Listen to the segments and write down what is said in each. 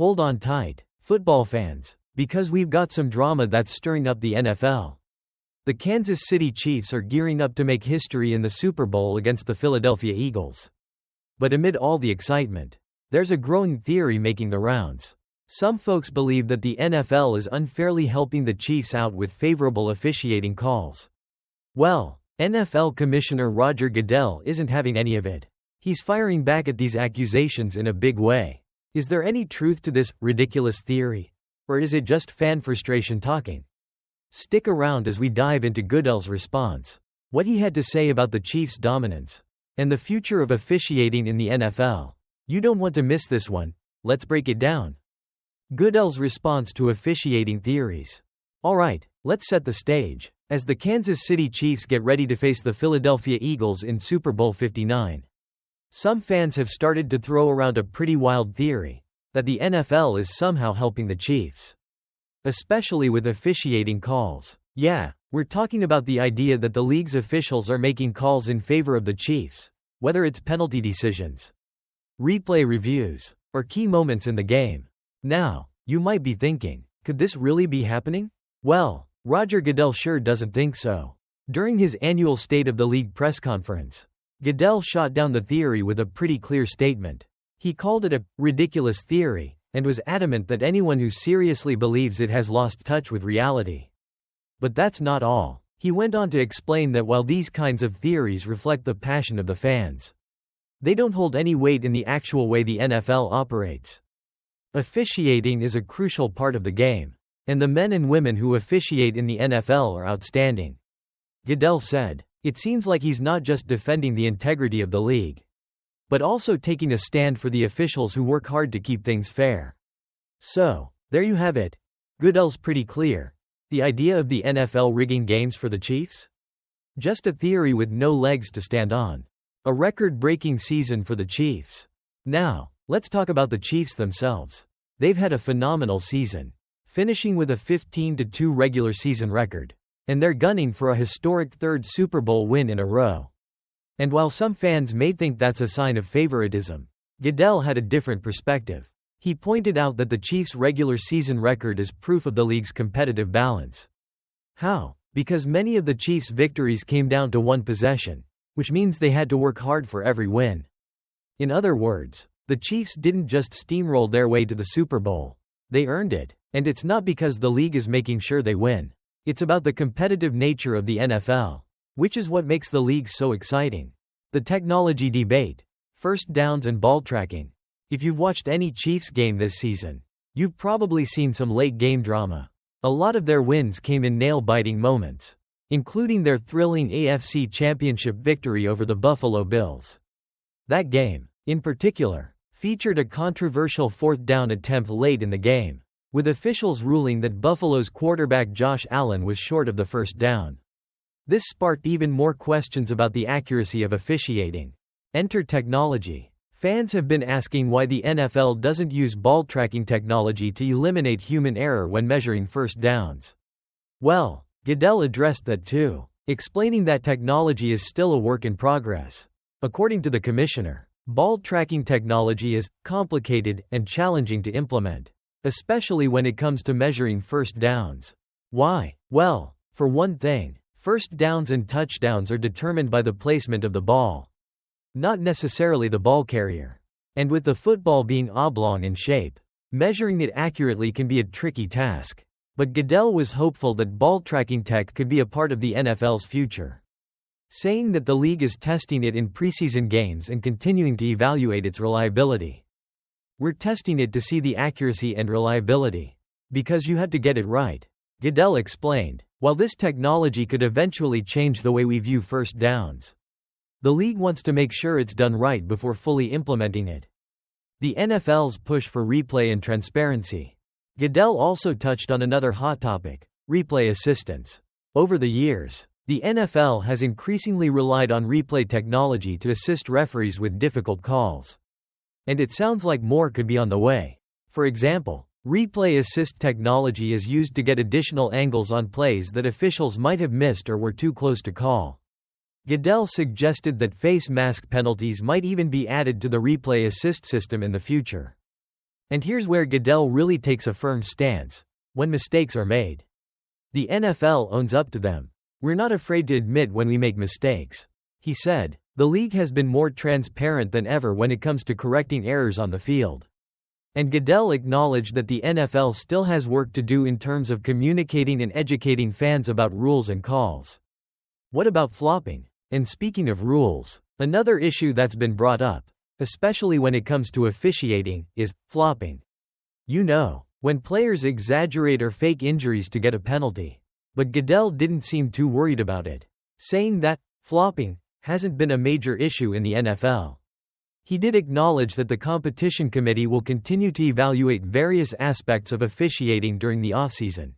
Hold on tight, football fans, because we've got some drama that's stirring up the NFL. The Kansas City Chiefs are gearing up to make history in the Super Bowl against the Philadelphia Eagles. But amid all the excitement, there's a growing theory making the rounds. Some folks believe that the NFL is unfairly helping the Chiefs out with favorable officiating calls. Well, NFL Commissioner Roger Goodell isn't having any of it. He's firing back at these accusations in a big way. Is there any truth to this ridiculous theory? Or is it just fan frustration talking? Stick around as we dive into Goodell's response, what he had to say about the Chiefs' dominance, and the future of officiating in the NFL. You don't want to miss this one. Let's break it down. Goodell's response to officiating theories. Alright, let's set the stage, as the Kansas City Chiefs get ready to face the Philadelphia Eagles in Super Bowl 59. Some fans have started to throw around a pretty wild theory, that the NFL is somehow helping the Chiefs. Especially with officiating calls. Yeah, we're talking about the idea that the league's officials are making calls in favor of the Chiefs, whether it's penalty decisions, replay reviews, or key moments in the game. Now, you might be thinking, could this really be happening? Well, Roger Goodell sure doesn't think so. During his annual State of the League press conference, Goodell shot down the theory with a pretty clear statement. He called it a ridiculous theory, and was adamant that anyone who seriously believes it has lost touch with reality. But that's not all. He went on to explain that while these kinds of theories reflect the passion of the fans, they don't hold any weight in the actual way the NFL operates. Officiating is a crucial part of the game, and the men and women who officiate in the NFL are outstanding. Goodell said, it seems like he's not just defending the integrity of the league, but also taking a stand for the officials who work hard to keep things fair. So, there you have it. Goodell's pretty clear. The idea of the NFL rigging games for the Chiefs? Just a theory with no legs to stand on. A record-breaking season for the Chiefs. Now, let's talk about the Chiefs themselves. They've had a phenomenal season, finishing with a 15-2 regular season record, and they're gunning for a historic third Super Bowl win in a row. And while some fans may think that's a sign of favoritism, Goodell had a different perspective. He pointed out that the Chiefs' regular season record is proof of the league's competitive balance. How? Because many of the Chiefs' victories came down to one possession, which means they had to work hard for every win. In other words, the Chiefs didn't just steamroll their way to the Super Bowl. They earned it, and it's not because the league is making sure they win. It's about the competitive nature of the NFL, which is what makes the league so exciting. The technology debate, first downs and ball tracking. If you've watched any Chiefs game this season, you've probably seen some late game drama. A lot of their wins came in nail-biting moments, including their thrilling AFC Championship victory over the Buffalo Bills. That game, in particular, featured a controversial fourth down attempt late in the game, with officials ruling that Buffalo's quarterback Josh Allen was short of the first down. This sparked even more questions about the accuracy of officiating. Enter technology. Fans have been asking why the NFL doesn't use ball tracking technology to eliminate human error when measuring first downs. Well, Goodell addressed that too, explaining that technology is still a work in progress. According to the commissioner, ball tracking technology is complicated and challenging to implement, especially when it comes to measuring first downs. Why? Well, for one thing, first downs and touchdowns are determined by the placement of the ball, not necessarily the ball carrier. And with the football being oblong in shape, measuring it accurately can be a tricky task. But Goodell was hopeful that ball tracking tech could be a part of the NFL's future, saying that the league is testing it in preseason games and continuing to evaluate its reliability. We're testing it to see the accuracy and reliability, because you have to get it right, Goodell explained. While this technology could eventually change the way we view first downs, the league wants to make sure it's done right before fully implementing it. The NFL's push for replay and transparency. Goodell also touched on another hot topic, replay assistance. Over the years, the NFL has increasingly relied on replay technology to assist referees with difficult calls. And it sounds like more could be on the way. For example, replay assist technology is used to get additional angles on plays that officials might have missed or were too close to call. Goodell suggested that face mask penalties might even be added to the replay assist system in the future. And here's where Goodell really takes a firm stance: when mistakes are made, the NFL owns up to them. "We're not afraid to admit when we make mistakes," he said. The league has been more transparent than ever when it comes to correcting errors on the field. And Goodell acknowledged that the NFL still has work to do in terms of communicating and educating fans about rules and calls. What about flopping? And speaking of rules, another issue that's been brought up, especially when it comes to officiating, is flopping. You know, when players exaggerate or fake injuries to get a penalty. But Goodell didn't seem too worried about it, saying that flopping hasn't been a major issue in the NFL. He did acknowledge that the competition committee will continue to evaluate various aspects of officiating during the offseason.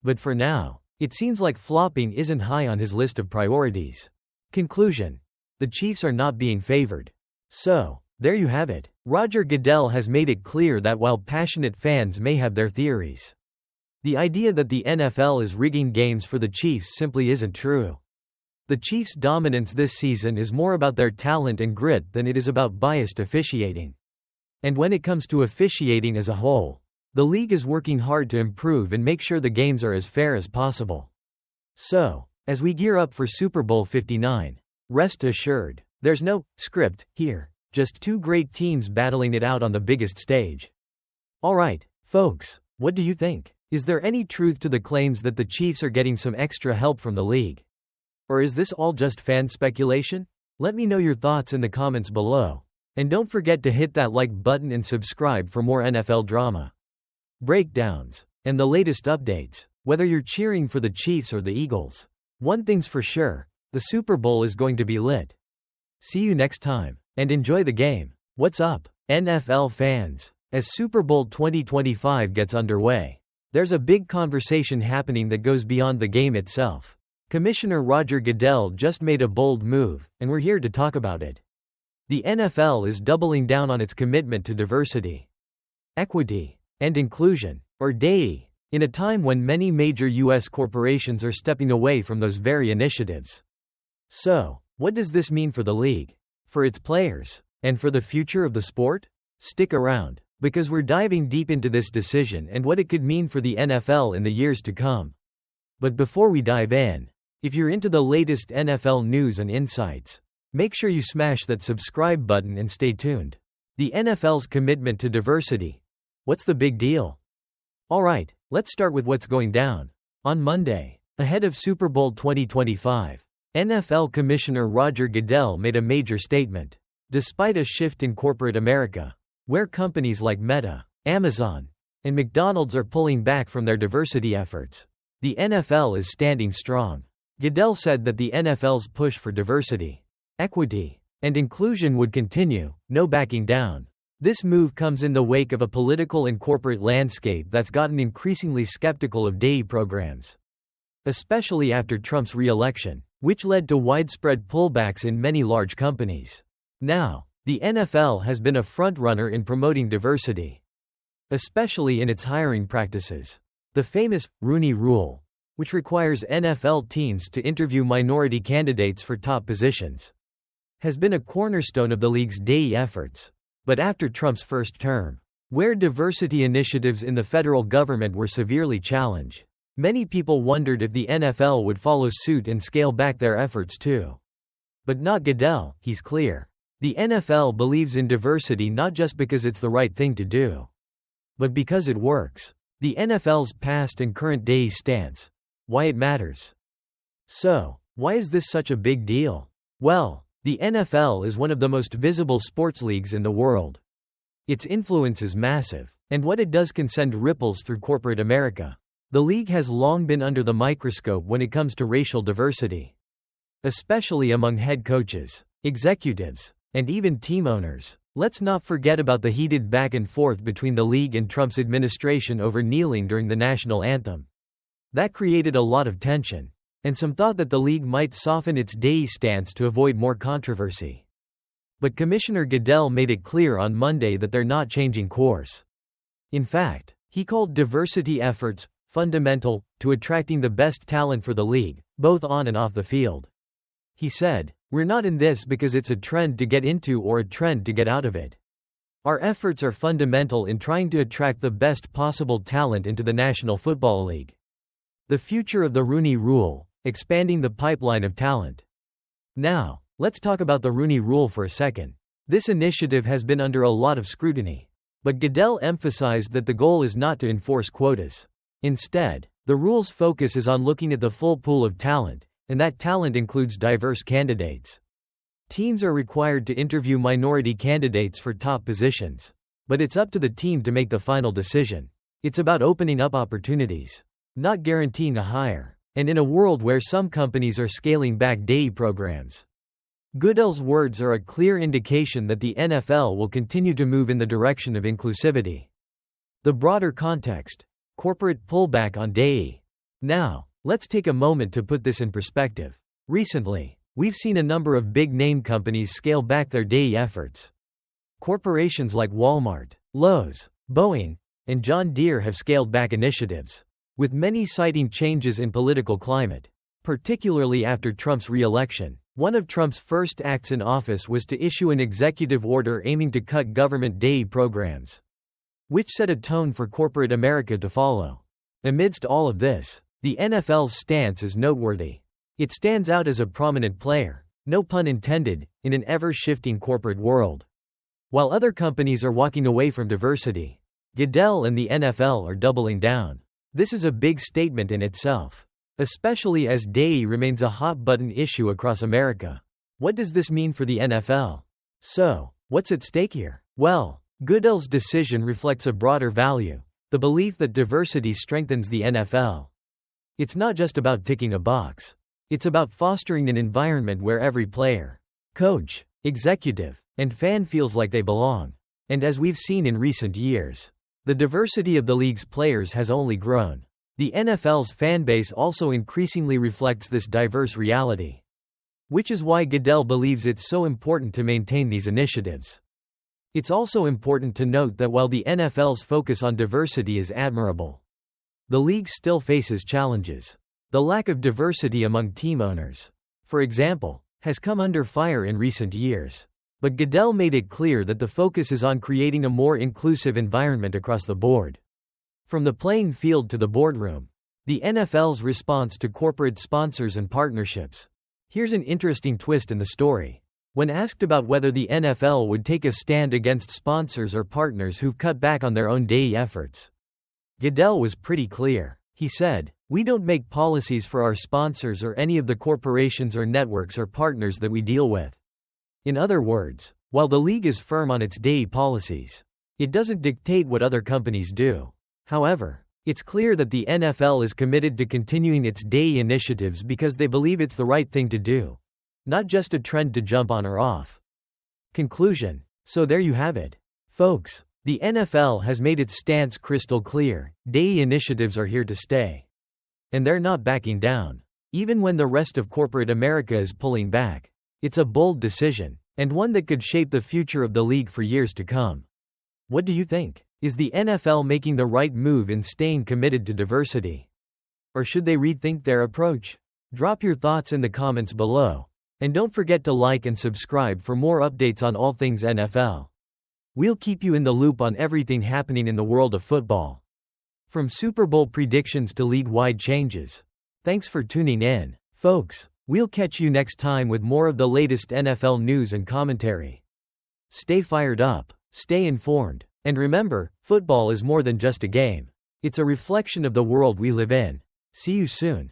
But for now, it seems like flopping isn't high on his list of priorities. Conclusion: the Chiefs are not being favored. So, there you have it. Roger Goodell has made it clear that while passionate fans may have their theories, the idea that the NFL is rigging games for the Chiefs simply isn't true. The Chiefs' dominance this season is more about their talent and grit than it is about biased officiating. And when it comes to officiating as a whole, the league is working hard to improve and make sure the games are as fair as possible. So, as we gear up for Super Bowl 59, rest assured, there's no script here, just two great teams battling it out on the biggest stage. Alright, folks, what do you think? Is there any truth to the claims that the Chiefs are getting some extra help from the league? Or is this all just fan speculation? Let me know your thoughts in the comments below. And don't forget to hit that like button and subscribe for more NFL drama, breakdowns, and the latest updates. Whether you're cheering for the Chiefs or the Eagles, one thing's for sure, the Super Bowl is going to be lit. See you next time, and enjoy the game. What's up, NFL fans? As Super Bowl 2025 gets underway, there's a big conversation happening that goes beyond the game itself. Commissioner Roger Goodell just made a bold move, and we're here to talk about it. The NFL is doubling down on its commitment to diversity, equity, and inclusion, or DEI, in a time when many major U.S. corporations are stepping away from those very initiatives. So, what does this mean for the league, for its players, and for the future of the sport? Stick around, because we're diving deep into this decision and what it could mean for the NFL in the years to come. But before we dive in, if you're into the latest NFL news and insights, make sure you smash that subscribe button and stay tuned. The NFL's commitment to diversity. What's the big deal? Alright, let's start with what's going down. On Monday, ahead of Super Bowl 2025, NFL Commissioner Roger Goodell made a major statement. Despite a shift in corporate America, where companies like Meta, Amazon, and McDonald's are pulling back from their diversity efforts, the NFL is standing strong. Goodell said that the NFL's push for diversity, equity, and inclusion would continue, no backing down. This move comes in the wake of a political and corporate landscape that's gotten increasingly skeptical of DEI programs, especially after Trump's re-election, which led to widespread pullbacks in many large companies. Now, the NFL has been a frontrunner in promoting diversity, especially in its hiring practices. The famous Rooney Rule, which requires NFL teams to interview minority candidates for top positions, has been a cornerstone of the league's DEI efforts. But after Trump's first term, where diversity initiatives in the federal government were severely challenged, many people wondered if the NFL would follow suit and scale back their efforts too. But not Goodell, he's clear. The NFL believes in diversity not just because it's the right thing to do, but because it works. The NFL's past and current DEI stance. Why it matters. So, why is this such a big deal? Well, the NFL is one of the most visible sports leagues in the world. Its influence is massive, and what it does can send ripples through corporate America. The league has long been under the microscope when it comes to racial diversity, especially among head coaches, executives, and even team owners. Let's not forget about the heated back and forth between the league and Trump's administration over kneeling during the national anthem. That created a lot of tension, and some thought that the league might soften its DEI stance to avoid more controversy. But Commissioner Goodell made it clear on Monday that they're not changing course. In fact, he called diversity efforts fundamental to attracting the best talent for the league, both on and off the field. He said, "We're not in this because it's a trend to get into or a trend to get out of it. Our efforts are fundamental in trying to attract the best possible talent into the National Football League. The future of the Rooney Rule, expanding the pipeline of talent. Now, let's talk about the Rooney Rule for a second. This initiative has been under a lot of scrutiny. But Goodell emphasized that the goal is not to enforce quotas. Instead, the rule's focus is on looking at the full pool of talent, and that talent includes diverse candidates. Teams are required to interview minority candidates for top positions. But it's up to the team to make the final decision. It's about opening up opportunities, not guaranteeing a hire. And in a world where some companies are scaling back day programs, Goodell's words are a clear indication that the NFL will continue to move in the direction of inclusivity. The broader context: corporate pullback on day. Now, let's take a moment to put this in perspective. Recently, we've seen a number of big-name companies scale back their day efforts. Corporations like Walmart, Lowe's, Boeing, and John Deere have scaled back initiatives, with many citing changes in political climate, particularly after Trump's re-election. One of Trump's first acts in office was to issue an executive order aiming to cut government day programs, which set a tone for corporate America to follow. Amidst all of this, the NFL's stance is noteworthy. It stands out as a prominent player, no pun intended, in an ever-shifting corporate world. While other companies are walking away from diversity, Goodell and the NFL are doubling down. This is a big statement in itself, especially as DEI remains a hot-button issue across America. What does this mean for the NFL? So, what's at stake here? Well, Goodell's decision reflects a broader value, the belief that diversity strengthens the NFL. It's not just about ticking a box. It's about fostering an environment where every player, coach, executive, and fan feels like they belong. And as we've seen in recent years, the diversity of the league's players has only grown. The NFL's fanbase also increasingly reflects this diverse reality, which is why Goodell believes it's so important to maintain these initiatives. It's also important to note that while the NFL's focus on diversity is admirable, the league still faces challenges. The lack of diversity among team owners, for example, has come under fire in recent years. But Goodell made it clear that the focus is on creating a more inclusive environment across the board. From the playing field to the boardroom, the NFL's response to corporate sponsors and partnerships. Here's an interesting twist in the story. When asked about whether the NFL would take a stand against sponsors or partners who've cut back on their own day efforts, Goodell was pretty clear. He said, "We don't make policies for our sponsors or any of the corporations or networks or partners that we deal with." In other words, while the league is firm on its day policies, it doesn't dictate what other companies do. However, it's clear that the NFL is committed to continuing its day initiatives because they believe it's the right thing to do, not just a trend to jump on or off. Conclusion. So there you have it, folks. The NFL has made its stance crystal clear. Day initiatives are here to stay. And they're not backing down, even when the rest of corporate America is pulling back. It's a bold decision, and one that could shape the future of the league for years to come. What do you think? Is the NFL making the right move in staying committed to diversity? Or should they rethink their approach? Drop your thoughts in the comments below. And don't forget to like and subscribe for more updates on all things NFL. We'll keep you in the loop on everything happening in the world of football, from Super Bowl predictions to league-wide changes. Thanks for tuning in, folks. We'll catch you next time with more of the latest NFL news and commentary. Stay fired up, stay informed, and remember, football is more than just a game. It's a reflection of the world we live in. See you soon.